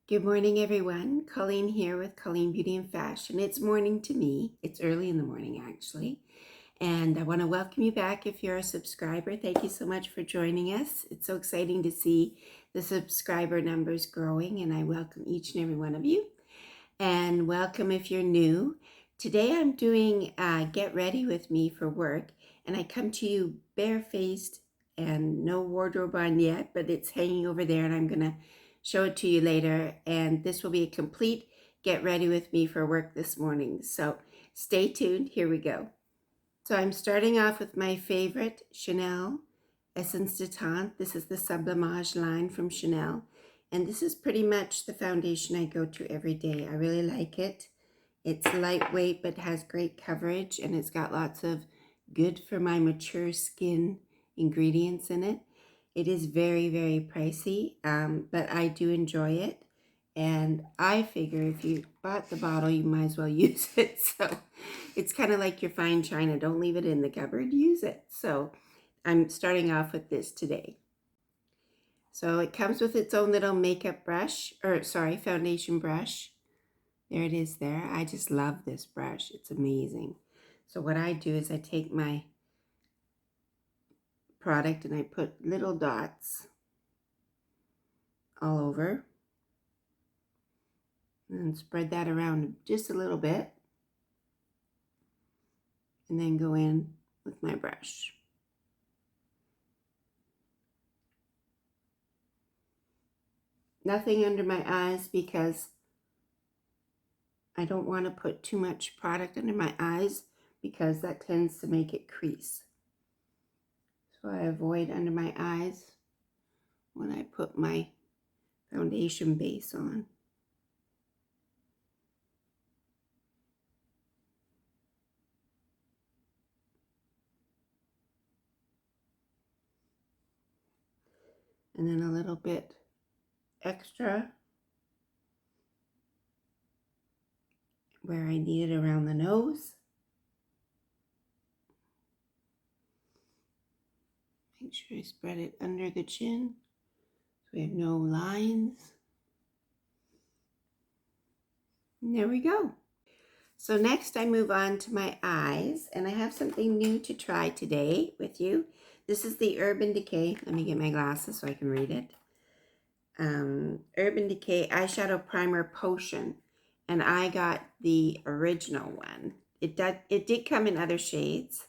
Good morning, everyone. Colleen here with Colleen Beauty and Fashion. It's morning to me. It's early in the morning, actually. And I want to welcome you back if you're a subscriber. Thank you so much for joining us. It's so exciting to see the subscriber numbers growing, and I welcome each and every one of you. And welcome if you're new. Today I'm doing Get Ready With Me for work, and I come to you barefaced and no wardrobe on yet, but it's hanging over there, and I'm going to show it to you later. And this will be a complete Get Ready With Me for work this morning. So stay tuned. Here we go. So I'm starting off with my favorite Chanel Essence de Teint. This is the Sublimage line from Chanel. And this is pretty much the foundation I go to every day. I really like it. It's lightweight but has great coverage, and it's got lots of good for my mature skin ingredients in it. It is very, very pricey, but I do enjoy it. And I figure if you bought the bottle, you might as well use it. So it's kind of like your fine china. Don't leave it in the cupboard, use it. So I'm starting off with this today. So it comes with its own little makeup brush, foundation brush. There it is there. I just love this brush. It's amazing. So what I do is I take my product and I put little dots all over and spread that around just a little bit, and then go in with my brush. Nothing under my eyes because I don't want to put too much product under my eyes because that tends to make it crease. So I avoid under my eyes when I put my foundation base on. And then a little bit extra where I need it around the nose. Make sure I spread it under the chin so we have no lines. And there we go. So next I move on to my eyes, and I have something new to try today with you. This is the Urban Decay. Let me get my glasses so I can read it. Urban Decay Eyeshadow Primer Potion, and I got the original one. It did come in other shades,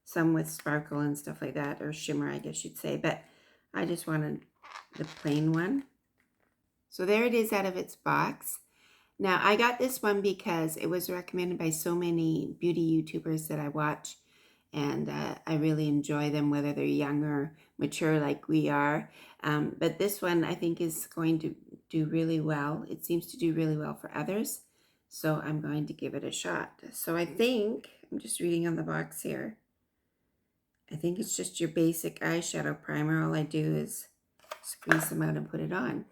some with sparkle and stuff like that, or shimmer I guess you'd say, but I just wanted the plain one. So there it is out of its box. Now I got this one because it was recommended by so many beauty YouTubers that I watch, and I really enjoy them, whether they're young or mature like we are. But this one I think is going to do really well. It seems to do really well for others. So I'm going to give it a shot. So I think, I'm just reading on the box here, I think it's just your basic eyeshadow primer. All I do is squeeze them out and put it on.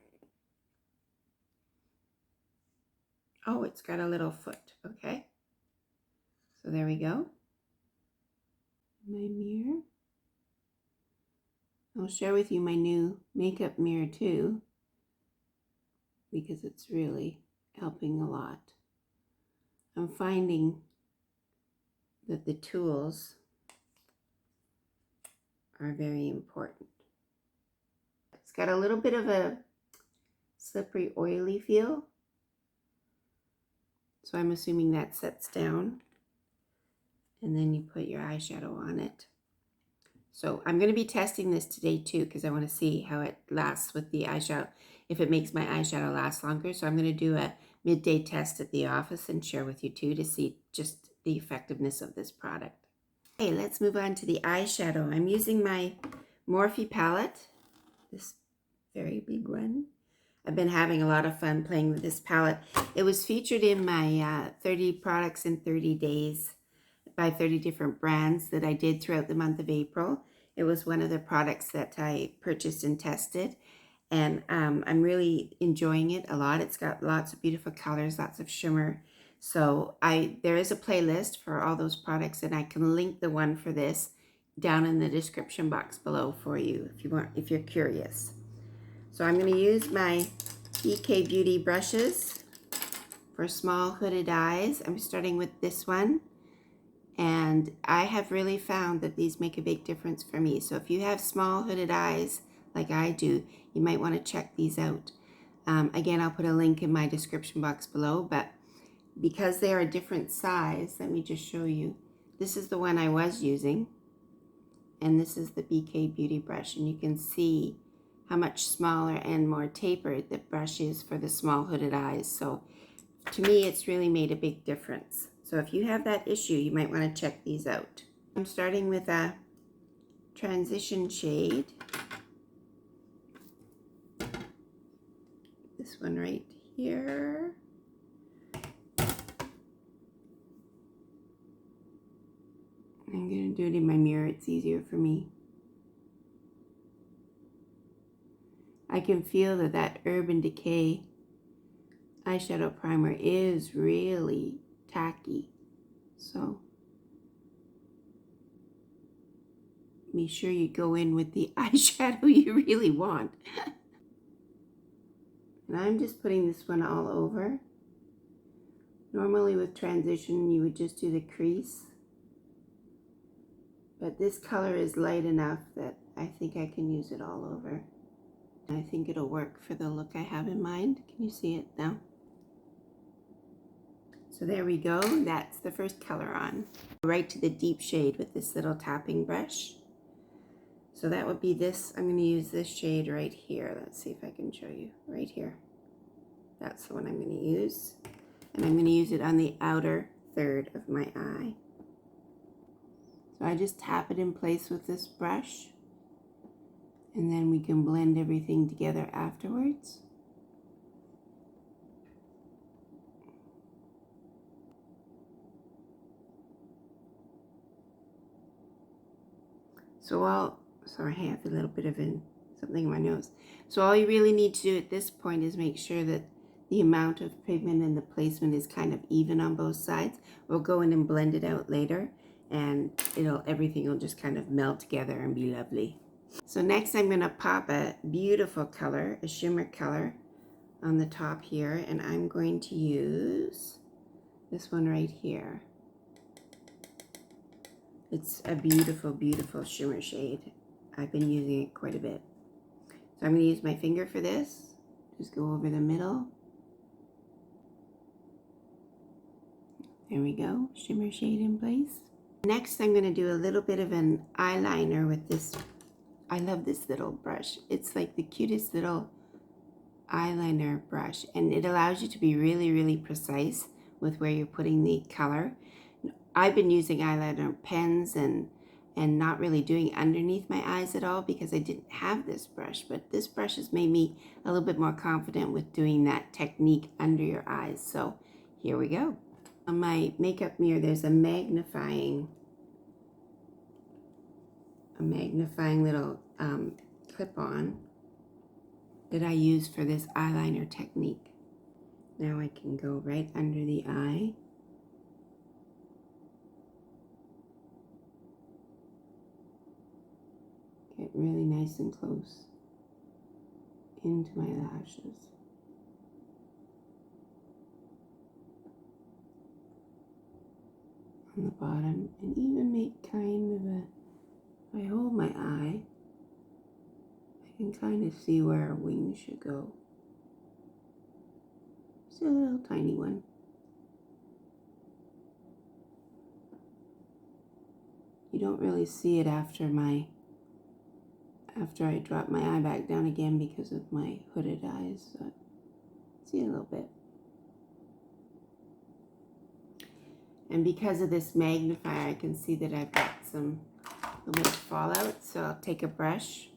Oh, it's got a little foot. Okay. So there we go. My mirror. I'll share with you my new makeup mirror too, because it's really helping a lot. I'm finding that the tools are very important. It's got a little bit of a slippery, oily feel. So I'm assuming that sets down. And then you put your eyeshadow on it. So I'm going to be testing this today too, because I want to see how it lasts with the eyeshadow, if it makes my eyeshadow last longer. So I'm going to do a midday test at the office and share with you too to see just the effectiveness of this product. Okay, let's move on to the eyeshadow. I'm using my Morphe palette, this very big one. I've been having a lot of fun playing with this palette. It was featured in my 30 products in 30 days by 30 different brands that I did throughout the month of April. It was one of the products that I purchased and tested, and I'm really enjoying it a lot. It's got lots of beautiful colors, lots of shimmer. So there is a playlist for all those products, and I can link the one for this down in the description box below for you if you're curious. So I'm going to use my Decay Beauty brushes for small hooded eyes. I'm starting with this one. And I have really found that these make a big difference for me. So if you have small hooded eyes like I do, you might want to check these out. Again, I'll put a link in my description box below, but because they are a different size, let me just show you. This is the one I was using, and this is the BK Beauty brush, and you can see how much smaller and more tapered the brush is for the small hooded eyes. So to me, it's really made a big difference. So if you have that issue, you might want to check these out. I'm starting with a transition shade. This one right here. I'm going to do it in my mirror. It's easier for me. I can feel that Urban Decay eyeshadow primer is really tacky. So be sure you go in with the eyeshadow you really want. And I'm just putting this one all over. Normally with transition you would just do the crease. But this color is light enough that I think I can use it all over. I think it'll work for the look I have in mind. Can you see it now? So there we go. That's the first color on. Right to the deep shade with this little tapping brush. So that would be this. I'm going to use this shade right here. Let's see if I can show you. Right here. That's the one I'm going to use. And I'm going to use it on the outer third of my eye. So I just tap it in place with this brush, and then we can blend everything together afterwards. So sorry, I have a little bit of something in my nose. So all you really need to do at this point is make sure that the amount of pigment and the placement is kind of even on both sides. We'll go in and blend it out later, and everything will just kind of melt together and be lovely. So next I'm going to pop a beautiful color, a shimmer color on the top here, and I'm going to use this one right here. It's a beautiful, beautiful shimmer shade. I've been using it quite a bit. So I'm going to use my finger for this. Just go over the middle. There we go, shimmer shade in place. Next, I'm going to do a little bit of an eyeliner with this. I love this little brush. It's like the cutest little eyeliner brush, and it allows you to be really, really precise with where you're putting the color. I've been using eyeliner pens and not really doing underneath my eyes at all because I didn't have this brush, but this brush has made me a little bit more confident with doing that technique under your eyes. So here we go. On my makeup mirror, there's a magnifying little clip-on that I use for this eyeliner technique. Now I can go right under the eye. Get really nice and close into my lashes. On the bottom, and even make kind of if I hold my eye, I can kind of see where a wing should go. Just a little tiny one. You don't really see it after I drop my eye back down again because of my hooded eyes, but see a little bit. And because of this magnifier, I can see that I've got some little bit of fallout. So I'll take a brush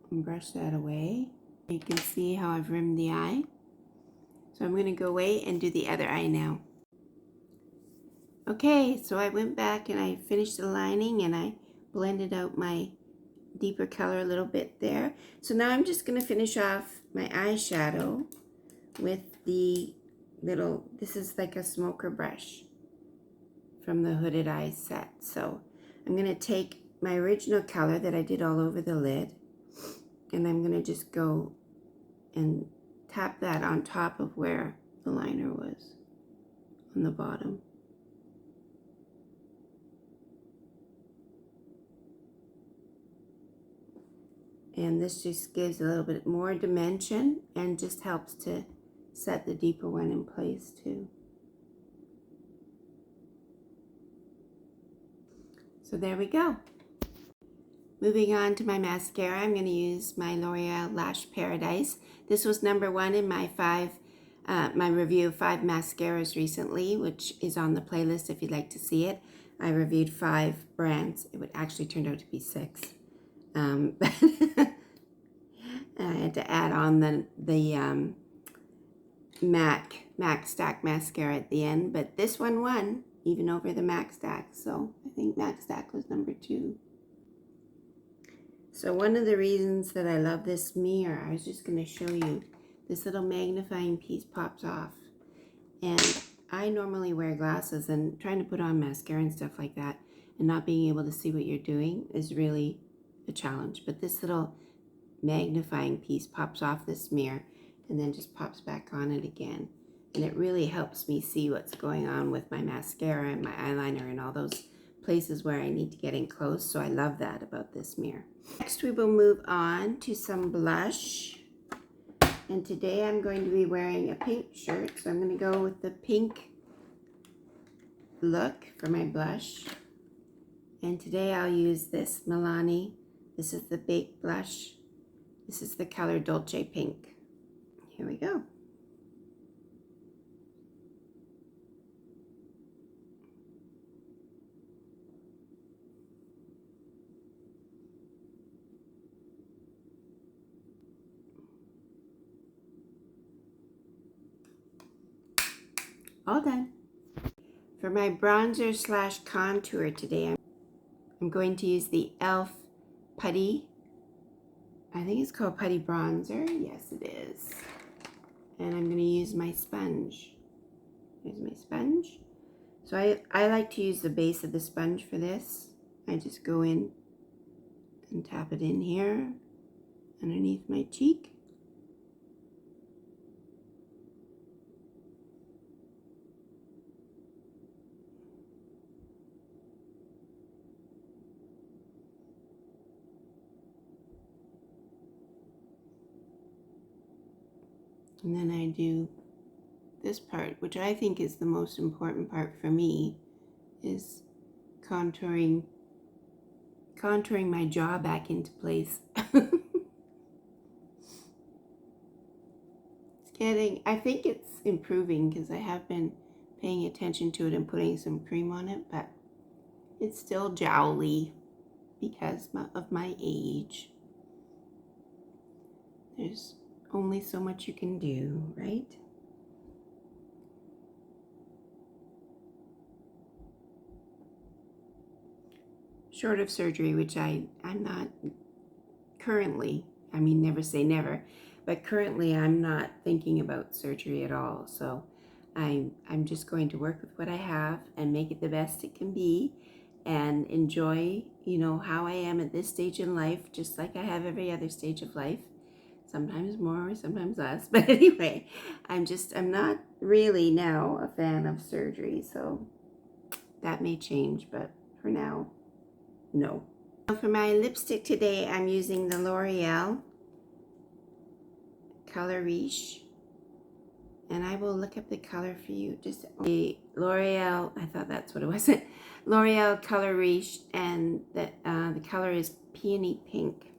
and brush that away. You can see how I've rimmed the eye. So I'm going to go away and do the other eye now. Okay, so I went back and I finished the lining and I blended out my deeper color a little bit there. So now I'm just going to finish off my eyeshadow with the this is like a smoker brush from the Hooded Eyes set. So I'm going to take my original color that I did all over the lid, and I'm going to just go and tap that on top of where the liner was on the bottom. And this just gives a little bit more dimension and just helps to set the deeper one in place too. So there we go. Moving on to my mascara, I'm going to use my L'Oreal Lash Paradise. This was #1 in my review of 5 mascaras recently, which is on the playlist if you'd like to see it. I reviewed 5 brands. It would actually turned out to be 6. But I had to add on the MAC Stack mascara at the end, but this one won even over the MAC Stack, so I think MAC Stack was #2. So one of the reasons that I love this mirror, I was just going to show you, this little magnifying piece pops off. And I normally wear glasses, and trying to put on mascara and stuff like that and not being able to see what you're doing is really a challenge. But this little magnifying piece pops off this mirror and then just pops back on it again. And it really helps me see what's going on with my mascara and my eyeliner and all those places where I need to get in close. So I love that about this mirror. Next we will move on to some blush. And today I'm going to be wearing a pink shirt. So I'm going to go with the pink look for my blush. And today I'll use this Milani. This is the Baked Blush. This is the color Dolce Pink. Here we go. All done. For my bronzer slash contour today, I'm going to use the e.l.f. Putty. I think it's called Putty Bronzer. Yes, it is. And I'm going to use my sponge. Here's my sponge. So I like to use the base of the sponge for this. I just go in and tap it in here underneath my cheek. And then I do this part, which I think is the most important part for me, is contouring my jaw back into place. I think it's improving because I have been paying attention to it and putting some cream on it, but it's still jowly because of my age. There's only so much you can do, right? Short of surgery, which I'm not currently, I mean, never say never, but currently I'm not thinking about surgery at all. So I'm just going to work with what I have and make it the best it can be and enjoy, you know, how I am at this stage in life, just like I have every other stage of life. Sometimes more, sometimes less. But anyway, I'm not really now a fan of surgery. So that may change, but for now, no. For my lipstick today, I'm using the L'Oreal color Riche. And I will look up the color for you. Just the L'Oreal, I thought that's what it was. L'Oreal color Riche, and the color is Peony Pink.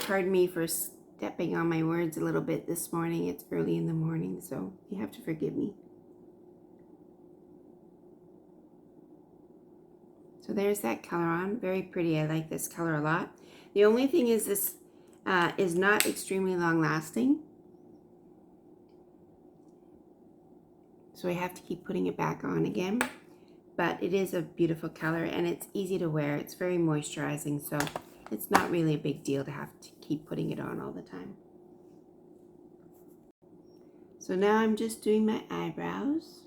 Pardon me for stepping on my words a little bit this morning. It's early in the morning, so you have to forgive me. So there's that color on. Very pretty. I like this color a lot. The only thing is this is not extremely long lasting. So I have to keep putting it back on again. But it is a beautiful color and it's easy to wear. It's very moisturizing, so it's not really a big deal to have to keep putting it on all the time. So now I'm just doing my eyebrows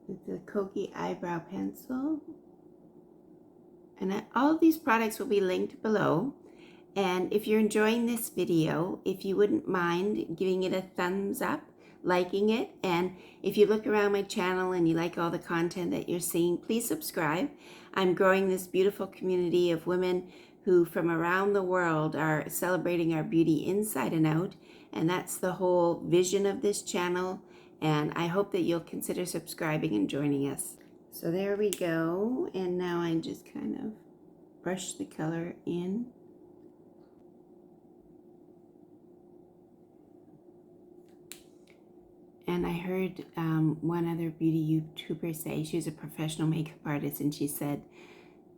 with the Kokie Eyebrow pencil. And all of these products will be linked below. And if you're enjoying this video, if you wouldn't mind giving it a thumbs up, liking it, and if you look around my channel and you like all the content that you're seeing, please subscribe. I'm growing this beautiful community of women who from around the world are celebrating our beauty inside and out, and that's the whole vision of this channel, and I hope that you'll consider subscribing and joining us. So there we go, and now I just kind of brush the color in. And I heard one other beauty YouTuber say, she's a professional makeup artist, and she said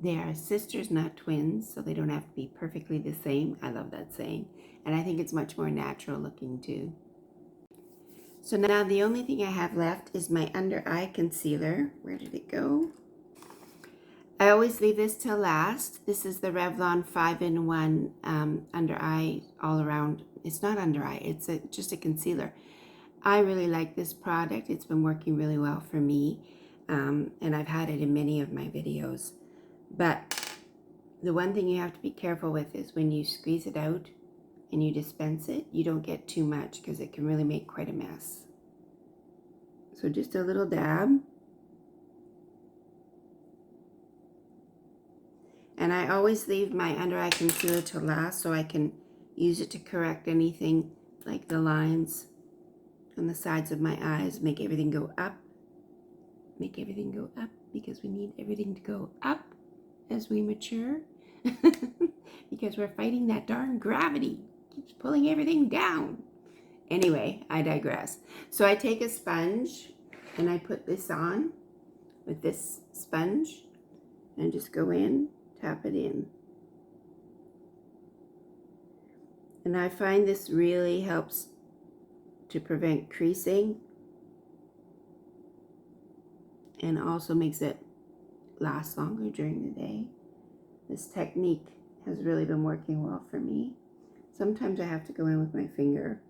they are sisters, not twins, so they don't have to be perfectly the same. I love that saying. And I think it's much more natural looking too. So now the only thing I have left is my under eye concealer. Where did it go? I always leave this till last. This is the Revlon 5-in-1 under eye all around. It's not under eye, it's just a concealer. I really like this product. It's been working really well for me, and I've had it in many of my videos. But the one thing you have to be careful with is when you squeeze it out and you dispense it, you don't get too much because it can really make quite a mess. So just a little dab. And I always leave my under eye concealer till last so I can use it to correct anything like the lines on the sides of my eyes, make everything go up. Make everything go up because we need everything to go up as we mature. Because we're fighting that darn gravity. Keeps pulling everything down. Anyway, I digress. So I take a sponge and I put this on with this sponge and just go in, tap it in. And I find this really helps to prevent creasing and also makes it last longer during the day. This technique has really been working well for me. Sometimes I have to go in with my finger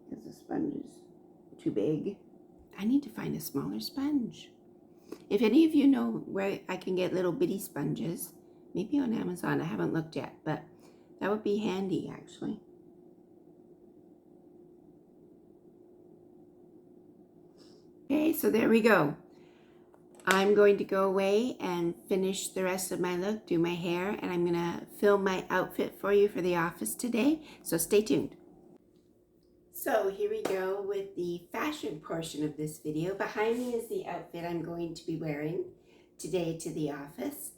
because the sponge is too big. I need to find a smaller sponge. If any of you know where I can get little bitty sponges, maybe on Amazon, I haven't looked yet, but that would be handy actually. Okay, so there we go. I'm going to go away and finish the rest of my look, do my hair, and I'm gonna film my outfit for you for the office today, so stay tuned. So here we go with the fashion portion of this video. Behind me is the outfit I'm going to be wearing today to the office.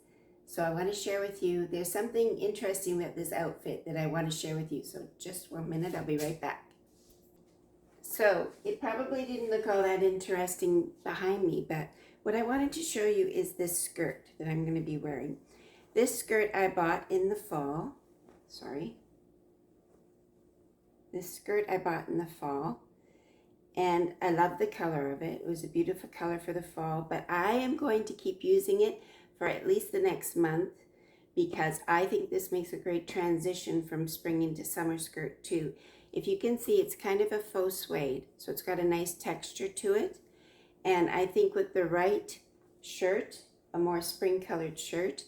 So I want to share with you, there's something interesting about this outfit that I want to share with you. So just 1 minute, I'll be right back. So it probably didn't look all that interesting behind me, but what I wanted to show you is this skirt that I'm going to be wearing. This skirt I bought in the fall. This skirt I bought in the fall, and I love the color of it. It was a beautiful color for the fall, but I am going to keep using it for at least the next month because I think this makes a great transition from spring into summer skirt too. If you can see, it's kind of a faux suede, so it's got a nice texture to it. And I think with the right shirt, a more spring colored shirt,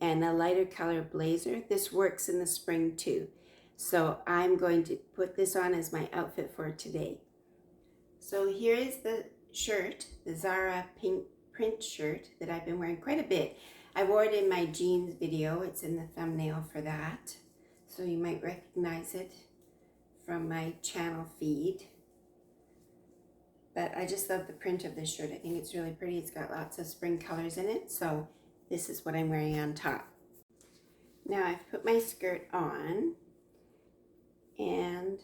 and a lighter color blazer, this works in the spring too. So I'm going to put this on as my outfit for today. So here is the shirt, the Zara pink print shirt that I've been wearing quite a bit. I wore it in my jeans video. It's in the thumbnail for that. So you might recognize it from my channel feed. But I just love the print of this shirt. I think it's really pretty. It's got lots of spring colors in it. So this is what I'm wearing on top. Now I've put my skirt on. And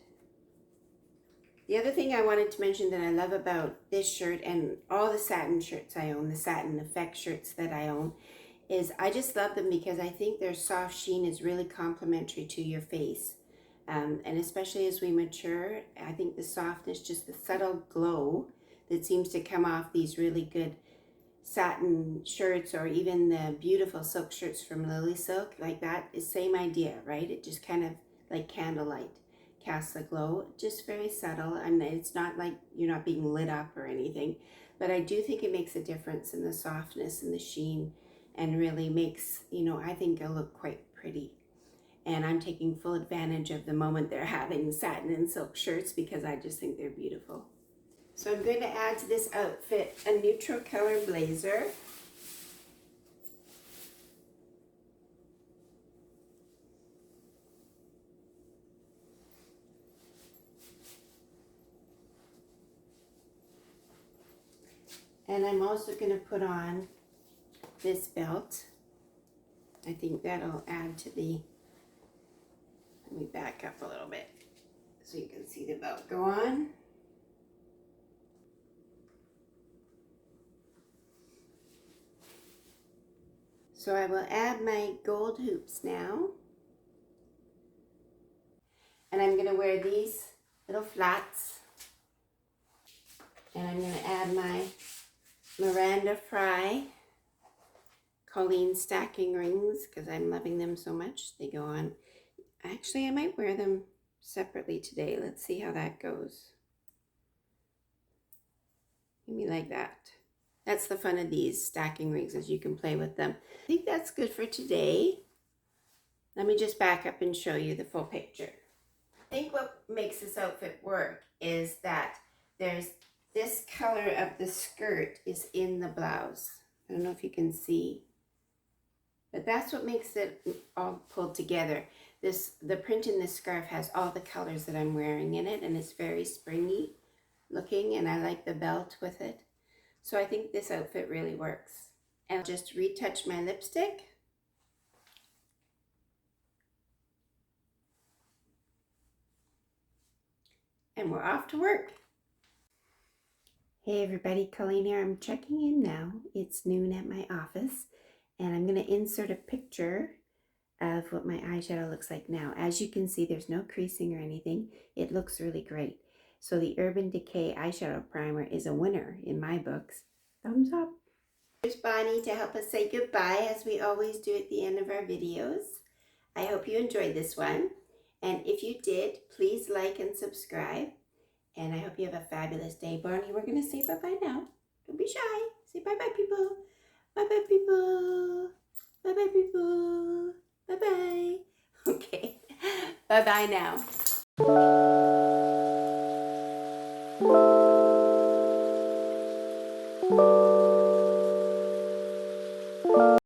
the other thing I wanted to mention that I love about this shirt and all the satin shirts I own, the satin effect shirts that I own, is I just love them because I think their soft sheen is really complimentary to your face. And especially as we mature, I think the softness, just the subtle glow that seems to come off these really good satin shirts, or even the beautiful silk shirts from Lily Silk, like that is same idea, right? It just kind of like candlelight casts a glow, just very subtle, and it's not like you're not being lit up or anything, but I do think it makes a difference in the softness and the sheen, and really makes, you know, I think it'll look quite pretty. And I'm taking full advantage of the moment they're having satin and silk shirts because I just think they're beautiful. So I'm going to add to this outfit a neutral color blazer. And I'm also going to put on this belt. I think that'll add to the, let me back up a little bit so you can see the belt go on. So I will add my gold hoops now. And I'm going to wear these little flats. And I'm going to add my Miranda Frye Colleen stacking rings because I'm loving them so much. They go on. Actually, I might wear them separately today. Let's see how that goes. Maybe like that. That's the fun of these stacking rings, as you can play with them. I think that's good for today. Let me just back up and show you the full picture. I think what makes this outfit work is that there's this color of the skirt is in the blouse. I don't know if you can see, but that's what makes it all pulled together. The print in this scarf has all the colors that I'm wearing in it, and it's very springy looking, and I like the belt with it. So I think this outfit really works. And I'll just retouch my lipstick. And we're off to work. Hey everybody, Colleen here. I'm checking in now. It's noon at my office, and I'm going to insert a picture of what my eyeshadow looks like now. As you can see, there's no creasing or anything. It looks really great. So the Urban Decay eyeshadow primer is a winner in my books. Thumbs up. Here's Bonnie to help us say goodbye, as we always do at the end of our videos. I hope you enjoyed this one. And if you did, please like and subscribe. And I hope you have a fabulous day. Bonnie, we're going to say bye-bye now. Don't be shy. Say bye-bye, people. Bye-bye, people. Bye-bye, people. Bye-bye. Okay. Bye-bye now.